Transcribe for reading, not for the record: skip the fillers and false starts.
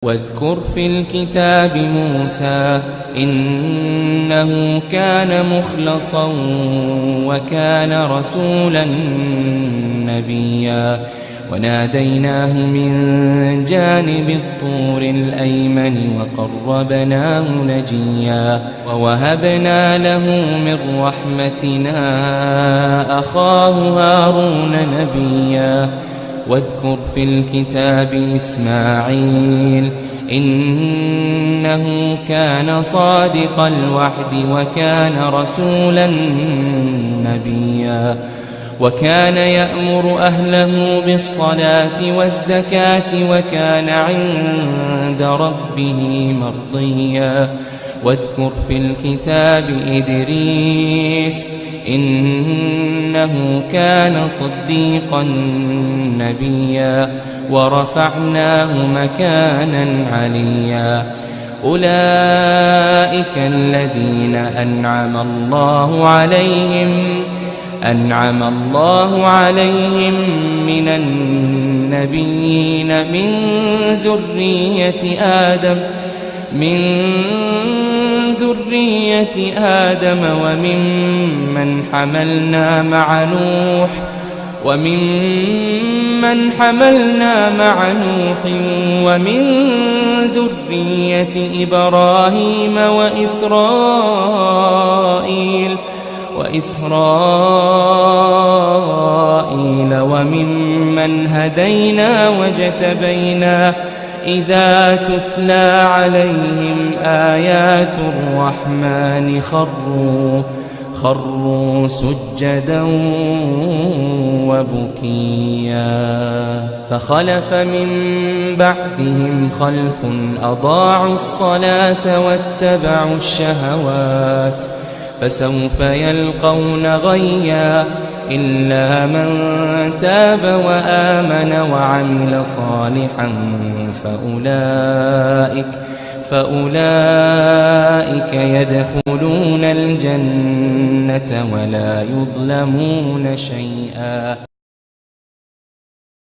واذكر في الكتاب موسى إنه كان مخلصا وكان رسولا نبيا وناديناه من جانب الطور الأيمن وقربناه نجيا ووهبنا له من رحمتنا أخاه هارون نبيا واذكر في الكتاب إسماعيل إنه كان صادق الوعد وكان رسولا نبيا وكان يأمر أهله بالصلاة والزكاة وكان عند ربه مرضيا واذكر في الكتاب إدريس إنه كان صديقا نبيا ورفعناه مكانا عليا أولئك الذين أنعم الله عليهم من النبيين من ذرية آدم وممن حملنا مع نوح ومن ذرية إبراهيم وإسرائيل وممن هدينا وجتبينا إذا تتلى عليهم آيات الرحمن خروا سجدا وبكيا فخلف من بعدهم خلف أضاعوا الصلاة واتبعوا الشهوات فسوف يلقون غيا إلا من تاب وآمن وعمل صالحا فأولئك يدخلون الجنة ولا يظلمون شيئا.